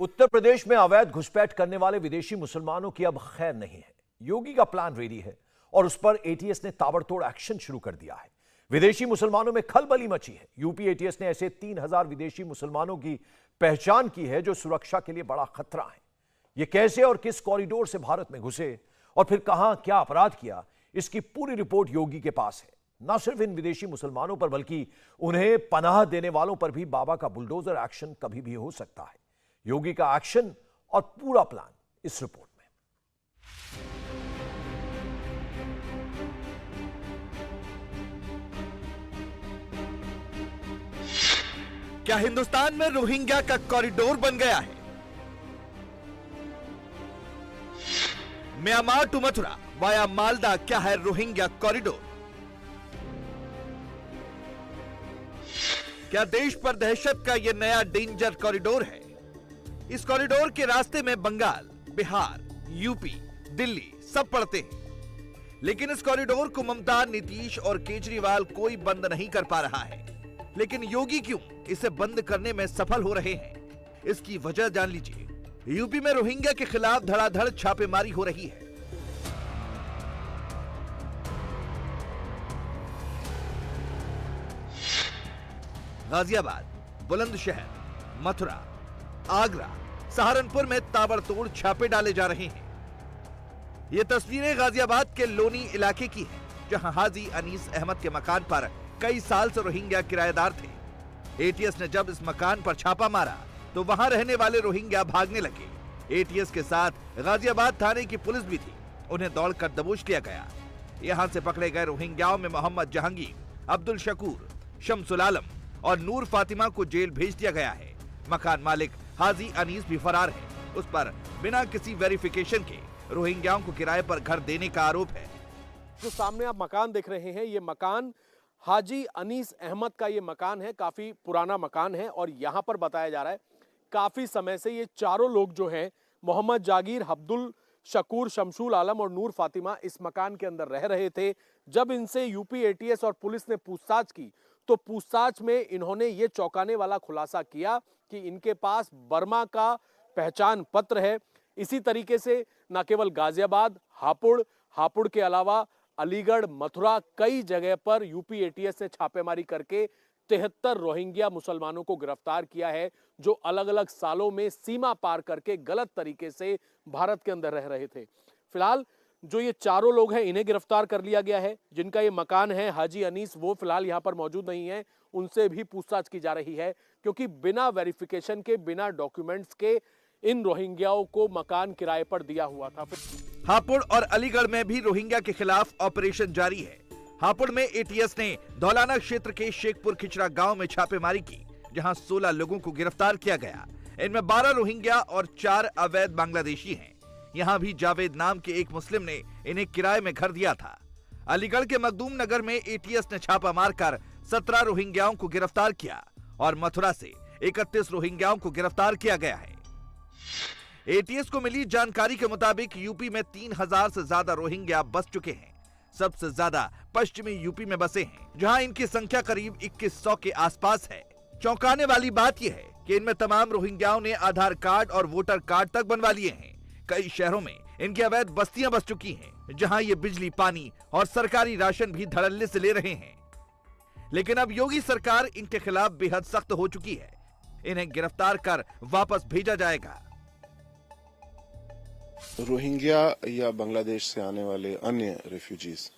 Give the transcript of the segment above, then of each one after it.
उत्तर प्रदेश में अवैध घुसपैठ करने वाले विदेशी मुसलमानों की अब खैर नहीं है। योगी का प्लान रेडी है और उस पर एटीएस ने ताबड़तोड़ एक्शन शुरू कर दिया है। विदेशी मुसलमानों में खलबली मची है। यूपी एटीएस ने ऐसे 3000 विदेशी मुसलमानों की पहचान की है जो सुरक्षा के लिए बड़ा खतरा है। ये कैसे और किस कॉरिडोर से भारत में घुसे और फिर कहां क्या अपराध किया, इसकी पूरी रिपोर्ट योगी के पास है। न सिर्फ इन विदेशी मुसलमानों पर बल्कि उन्हें पनाह देने वालों पर भी बाबा का बुलडोजर एक्शन कभी भी हो सकता है। योगी का एक्शन और पूरा प्लान इस रिपोर्ट में। क्या हिंदुस्तान में रोहिंग्या का कॉरिडोर बन गया है? Myanmar to Mathura via Malda क्या है रोहिंग्या कॉरिडोर? क्या देश पर दहशत का यह नया डेंजर कॉरिडोर है? इस कॉरिडोर के रास्ते में बंगाल, बिहार, यूपी, दिल्ली सब पड़ते हैं, लेकिन इस कॉरिडोर को ममता, नीतीश और केजरीवाल कोई बंद नहीं कर पा रहा है। लेकिन योगी क्यों इसे बंद करने में सफल हो रहे हैं, इसकी वजह जान लीजिए। यूपी में रोहिंग्या के खिलाफ धड़ाधड़ छापेमारी हो रही है। गाजियाबाद, बुलंदशहर, मथुरा, आगरा, सहारनपुर में ताबड़तोड़ छापे डाले जा रहे हैं। ये तस्वीरें गाजियाबाद के लोनी इलाके की हैं, जहां हाजी अनीस अहमद के मकान पर कई साल से रोहिंग्या किराएदार थे। एटीएस ने जब इस मकान पर छापा मारा तो वहां रहने वाले रोहिंग्या भागने लगे। एटीएस के साथ गाजियाबाद थाने की पुलिस भी थी, उन्हें दौड़कर दबोच लिया गया। यहां से पकड़े गए रोहिंग्याओं में मोहम्मद जहांगीर, अब्दुल शकूर, शमसुल आलम और नूर फातिमा को जेल भेज दिया गया है। मकान मालिक हाजी अनीस भी फरार है। उस पर बिना किसी वेरिफिकेशन के रोहिंग्याओं को किराए पर घर देने का आरोप है। जो सामने आप मकान देख रहे हैं, ये मकान हाजी अनीस अहमद का ये मकान है। काफी पुराना मकान है और यहाँ पर बताया जा रहा है काफी समय से ये चारों लोग जो हैं, मोहम्मद जागीर, अब्दुल शकूर, शमसुल आलम और नूर फातिमा, इस मकान के अंदर रह रहे थे। जब इनसे यूपी एटीएस और पुलिस ने पूछताछ की तो पूछताछ में इन्होंने ये चौंकाने वाला खुलासा किया कि इनके पास बर्मा का पहचान पत्र है। इसी तरीके से न केवल गाजियाबाद, हापुड़ के अलावा अलीगढ़, मथुरा, कई जगह पर यूपी एटीएस ने छापेमारी करके 73 रोहिंग्या मुसलमानों को गिरफ्तार किया है, जो अलग अलग सालों में सीमा पार करके गलत तरीके से भारत के अंदर रह रहे थे। फिलहाल जो ये चारों लोग हैं, इन्हें गिरफ्तार कर लिया गया है। जिनका ये मकान है हाजी अनीस, वो फिलहाल यहाँ पर मौजूद नहीं है। उनसे भी पूछताछ की जा रही है, क्योंकि बिना वेरिफिकेशन के, बिना डॉक्यूमेंट्स के इन रोहिंग्याओं को मकान किराए पर दिया हुआ था। हापुड़ और अलीगढ़ में भी रोहिंग्या के खिलाफ ऑपरेशन जारी है। हापुड़ में एटीएस ने धौलाना क्षेत्र के शेखपुर खिचरा गांव में छापेमारी की, जहां 16 लोगों को गिरफ्तार किया गया। इनमें 12 रोहिंग्या और 4 अवैध बांग्लादेशी हैं। यहां भी जावेद नाम के एक मुस्लिम ने इन्हें किराए में घर दिया था। अलीगढ़ के मखदूम नगर में एटीएस ने छापा मारकर 17 रोहिंग्याओं को गिरफ्तार किया और मथुरा से 31 रोहिंग्याओं को गिरफ्तार किया गया है। एटीएस को मिली जानकारी के मुताबिक यूपी में 3000 से ज्यादा रोहिंग्या बस चुके हैं। सबसे ज्यादा पश्चिमी यूपी में बसे हैं, जहां इनकी संख्या करीब 2100 के आसपास है। चौंकाने वाली बात यह है कि इनमें तमाम रोहिंग्याओं ने आधार कार्ड और वोटर कार्ड तक बनवा लिए हैं। कई शहरों में इनकी अवैध बस्तियां बस चुकी हैं, जहां ये बिजली, पानी और सरकारी राशन भी धड़ल्ले से ले रहे हैं। लेकिन अब योगी सरकार इनके खिलाफ बेहद सख्त हो चुकी है। इन्हें गिरफ्तार कर वापस भेजा जाएगा। रोहिंग्या या बांग्लादेश से आने वाले अन्य रेफ्यूजीज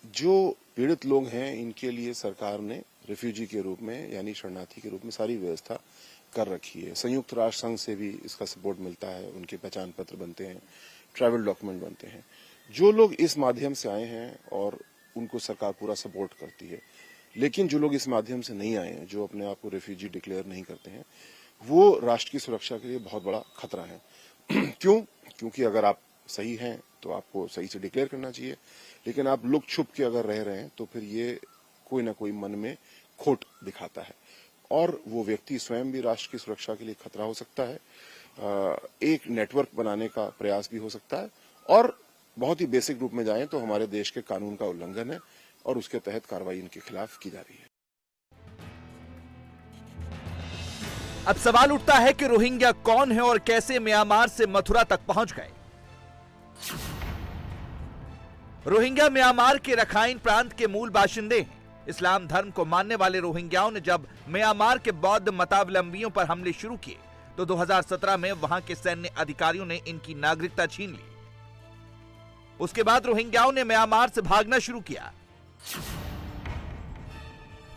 जो पीड़ित लोग हैं, इनके लिए सरकार ने रेफ्यूजी के रूप में, यानी शरणार्थी के रूप में सारी व्यवस्था कर रखी है। संयुक्त राष्ट्र संघ से भी इसका सपोर्ट मिलता है, उनके पहचान पत्र बनते हैं, ट्रैवल डॉक्यूमेंट बनते हैं। जो लोग इस माध्यम से आए हैं और उनको सरकार पूरा सपोर्ट करती है, लेकिन जो लोग इस माध्यम से नहीं आए हैं, जो अपने आप को रेफ्यूजी डिक्लेयर नहीं करते हैं, वो राष्ट्र की सुरक्षा के लिए बहुत बड़ा खतरा है। क्यों? क्योंकि अगर आप सही हैं तो आपको सही से डिक्लेयर करना चाहिए, लेकिन आप लुक छुप के अगर रह रहे हैं तो फिर ये कोई ना कोई मन में खोट दिखाता है और वो व्यक्ति स्वयं भी राष्ट्र की सुरक्षा के लिए खतरा हो सकता है। एक नेटवर्क बनाने का प्रयास भी हो सकता है और बहुत ही बेसिक रूप में जाएं तो हमारे देश के कानून का उल्लंघन है और उसके तहत कार्रवाई इनके खिलाफ की जा रही है। अब सवाल उठता है कि रोहिंग्या कौन है और कैसे म्यांमार से मथुरा तक पहुंच गए। रोहिंग्या म्यांमार के रखाइन प्रांत के मूल बाशिंदे हैं। इस्लाम धर्म को मानने वाले रोहिंग्याओं ने जब म्यांमार के बौद्ध मतावलंबियों पर हमले शुरू किए तो 2017 में वहां के सैन्य अधिकारियों ने इनकी नागरिकता छीन ली। उसके बाद रोहिंग्याओं ने म्यांमार से भागना शुरू किया।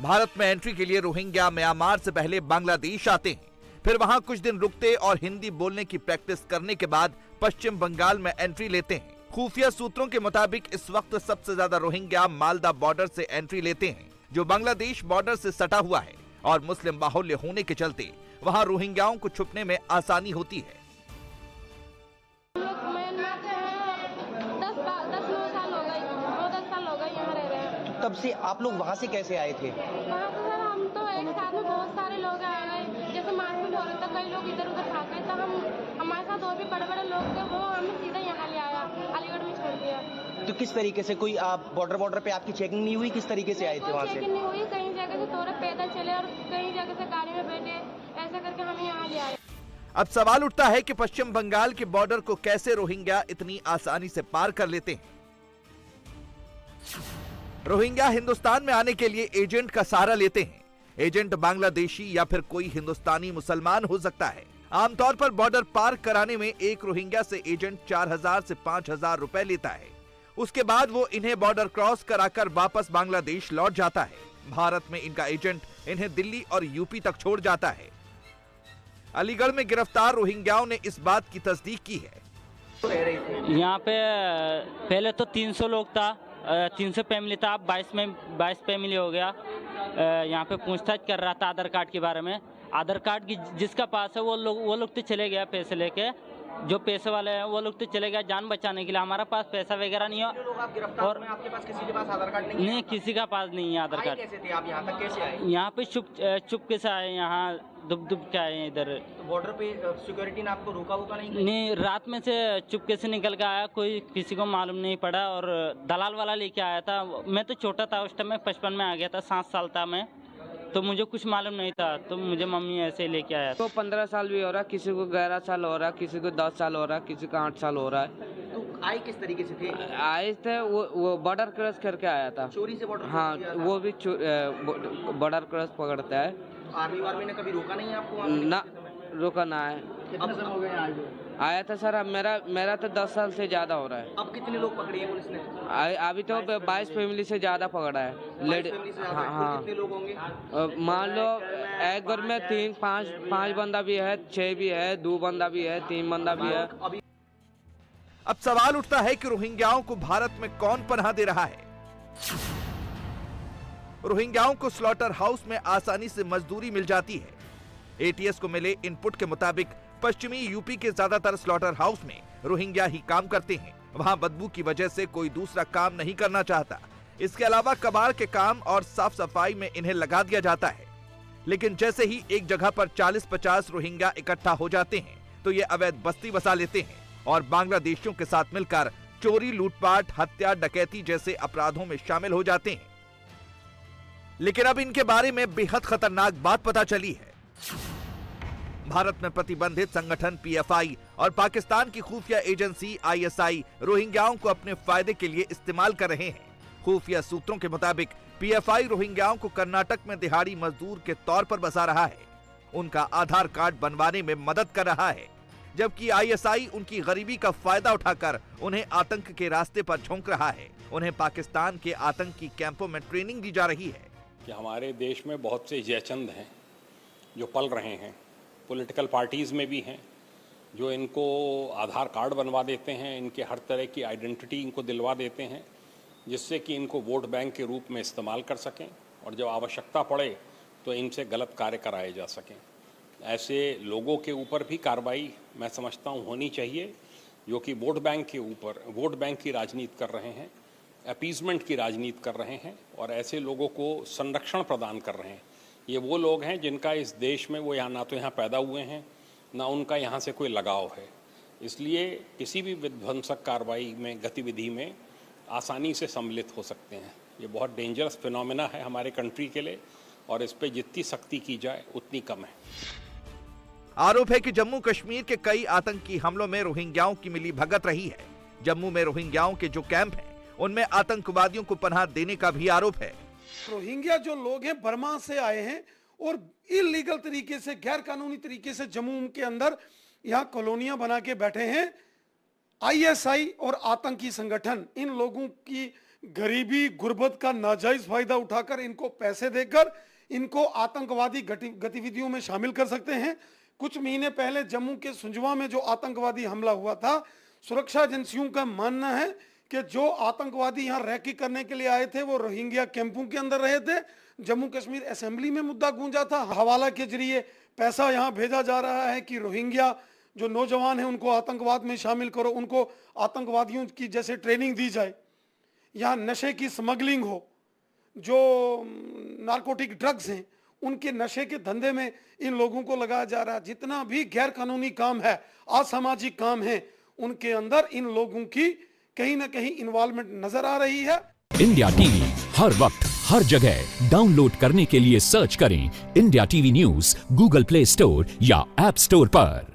भारत में एंट्री के लिए रोहिंग्या म्यांमार से पहले बांग्लादेश आते हैं, फिर वहां कुछ दिन रुकते और हिंदी बोलने की प्रैक्टिस करने के बाद पश्चिम बंगाल में एंट्री लेते हैं। खुफिया सूत्रों के मुताबिक इस वक्त सबसे ज्यादा रोहिंग्या मालदा बॉर्डर से एंट्री लेते हैं, जो बांग्लादेश बॉर्डर से सटा हुआ है और मुस्लिम बाहुल्य होने के चलते वहां रोहिंग्याओं को छुपने में आसानी होती है। तब से आप लोग वहाँ से कैसे आए थे? वहाँ से सर हम तो एक साथ में बहुत सारे लोग आए गए, जैसे मार्केट हो रहे थे, कई लोग इधर उधर भाग गए, तो हमारे साथ और भी बड़े बड़े लोग थे, वो हमें सीधा यहाँ ले आया, अलीगढ़ में छोड़ दिया। तो किस तरीके से कोई आप बॉर्डर पे आपकी चेकिंग नहीं हुई? किस तरीके से आए थे वहाँ से? चेकिंग नहीं हुई, कहीं जगह से थोड़े पैदल चले और कहीं जगह से गाड़ी में बैठे, ऐसा करके हम यहाँ ले आए। अब सवाल उठता है कि पश्चिम बंगाल के बॉर्डर को कैसे रोहिंग्या इतनी आसानी से पार कर लेते हैं। रोहिंग्या हिंदुस्तान में आने के लिए एजेंट का सहारा लेते हैं। एजेंट बांग्लादेशी या फिर कोई हिंदुस्तानी मुसलमान हो सकता है। आमतौर पर बॉर्डर पार कराने में एक रोहिंग्या से एजेंट 4000 से 5000 रुपए लेता है। उसके बाद वो इन्हें बॉर्डर क्रॉस कराकर वापस बांग्लादेश लौट जाता है। भारत में इनका एजेंट इन्हें दिल्ली और यूपी तक छोड़ जाता है। अलीगढ़ में गिरफ्तार रोहिंग्याओं ने इस बात की तस्दीक की है। यहाँ पे पहले तो 300 लोग था, 300 फैमिली था, अब 22 फैमिली हो गया। यहाँ पे पूछताछ कर रहा था आधार कार्ड के बारे में। आधार कार्ड की जिसका पास है वो लोग तो चले गया पैसे लेके, जो पैसे वाले हैं वो लोग तो चले गया जान बचाने के लिए। हमारा पास पैसा वगैरह नहीं है। और आपके पास किसी के पास आधार कार्ड नहीं है? नहीं, किसी का पास नहीं है आधार कार्ड। कैसे थे आप यहाँ तक? कैसे आए? यहाँ पे चुप के से आए, यहाँ दुब के आए इधर। बॉर्डर पे सिक्योरिटी ने आपको रोका होगा? नहीं, रात में से चुपके से निकल के आया, कोई किसी को मालूम नहीं पड़ा। और दलाल वाला लेके आया था। मैं तो छोटा था उस टाइम, में 55 में आ गया था, 7 साल था मैं, तो मुझे कुछ मालूम नहीं था, तो मुझे मम्मी ऐसे लेके आया। तो 15 साल भी हो रहा, किसी को 11 साल हो रहा, किसी को 10 साल हो रहा, किसी को 8 साल हो रहा है। तो आए किस तरीके से थे? आए थे वो बॉर्डर क्रॉस करके आया था। चोरी से बॉर्डर? हाँ, वो भी बॉर्डर क्रॉस पकड़ता है। आर्मी ने कभी रोका नहीं है आपको? ना, रोका ना है। कितने साल हो गए आया था सर, अब मेरा तो 10 साल से ज्यादा हो रहा है। अब कितने लोग पकड़े हैं पुलिस ने? अभी तो 22 फैमिली से ज्यादा पकड़ा है। हाँ, कितने लोग होंगे? मान लो एक घर में 5 बंदा भी है, 6 भी है, 2 बंदा भी है, 3 बंदा भी है। अब सवाल उठता है कि रोहिंग्याओं को भारत में कौन पनाह दे रहा है। रोहिंग्याओं को स्लॉटर हाउस में आसानी से मजदूरी मिल जाती है। एटीएस को मिले इनपुट के मुताबिक पश्चिमी यूपी के ज्यादातर स्लॉटर हाउस में रोहिंग्या ही काम करते हैं। वहां बदबू की वजह से कोई दूसरा काम नहीं करना चाहता। इसके अलावा कबाड़ के काम और साफ सफाई में इन्हें लगा दिया जाता है। लेकिन जैसे ही एक जगह पर 40-50 रोहिंग्या इकट्ठा हो जाते हैं तो ये अवैध बस्ती बसा लेते हैं और बांग्लादेशियों के साथ मिलकर चोरी, लूटपाट, हत्या, डकैती जैसे अपराधों में शामिल हो जाते हैं। लेकिन अब इनके बारे में बेहद खतरनाक बात पता चली है। भारत में प्रतिबंधित संगठन पीएफआई और पाकिस्तान की खुफिया एजेंसी आईएसआई रोहिंग्याओं को अपने फायदे के लिए इस्तेमाल कर रहे हैं। खुफिया सूत्रों के मुताबिक पीएफआई रोहिंग्याओं को कर्नाटक में दिहाड़ी मजदूर के तौर पर बसा रहा है, उनका आधार कार्ड बनवाने में मदद कर रहा है, जबकि आईएसआई उनकी गरीबी का फायदा उठाकर उन्हें आतंक के रास्ते पर झोंक रहा है। उन्हें पाकिस्तान के आतंकी कैंपों में ट्रेनिंग दी जा रही है। कि हमारे देश में बहुत से जयचंद हैं जो पल रहे हैं, पॉलिटिकल पार्टीज़ में भी हैं जो इनको आधार कार्ड बनवा देते हैं, इनके हर तरह की आइडेंटिटी इनको दिलवा देते हैं, जिससे कि इनको वोट बैंक के रूप में इस्तेमाल कर सकें और जब आवश्यकता पड़े तो इनसे गलत कार्य कराए जा सकें। ऐसे लोगों के ऊपर भी कार्रवाई मैं समझता हूँ होनी चाहिए, जो कि वोट बैंक के ऊपर वोट बैंक की राजनीति कर रहे हैं, अपीजमेंट की राजनीति कर रहे हैं और ऐसे लोगों को संरक्षण प्रदान कर रहे हैं। ये वो लोग हैं जिनका इस देश में वो यहाँ ना तो यहाँ पैदा हुए हैं, ना उनका यहाँ से कोई लगाव है। इसलिए किसी भी विध्वंसक कार्रवाई में, गतिविधि में आसानी से सम्मिलित हो सकते हैं। ये बहुत डेंजरस फिनोमेना है हमारे कंट्री के लिए और इस पर जितनी सख्ती की जाए उतनी कम है। आरोप है कि जम्मू कश्मीर के कई आतंकी हमलों में रोहिंग्याओं की मिली भगत रही है। जम्मू में रोहिंग्याओं के जो कैंप हैं, उनमें आतंकवादियों को पनाह देने का भी आरोप है। रोहिंग्या जो लोग हैं बर्मा से आए हैं और इलीगल तरीके से, गैर कानूनी तरीके से जम्मू के अंदर यहाँ कॉलोनियां बना के बैठे हैं। आईएसआई और आतंकी संगठन इन लोगों की गरीबी गुर्बत का नाजायज फायदा उठाकर इनको पैसे देकर इनको आतंकवादी गतिविधियों में शामिल कर सकते हैं। कुछ महीने पहले जम्मू के सुंजवा में जो आतंकवादी हमला हुआ था, सुरक्षा एजेंसियों का मानना है कि जो आतंकवादी यहाँ रैकी करने के लिए आए थे वो रोहिंग्या कैंपों के अंदर रहे थे। जम्मू कश्मीर असेंबली में मुद्दा गूंजा था, हवाला के जरिए पैसा यहाँ भेजा जा रहा है कि रोहिंग्या जो नौजवान हैं उनको आतंकवाद में शामिल करो, उनको आतंकवादियों की जैसे ट्रेनिंग दी जाए, यहाँ नशे की स्मगलिंग हो, जो नारकोटिक ड्रग्स हैं उनके नशे के धंधे में इन लोगों को लगाया जा रहा है। जितना भी गैर कानूनी काम है, असामाजिक काम है, उनके अंदर इन लोगों की कहीं ना कहीं इन्वॉल्वमेंट नजर आ रही है। इंडिया टीवी हर वक्त हर जगह डाउनलोड करने के लिए सर्च करें India TV news Google play store या ऐप स्टोर पर।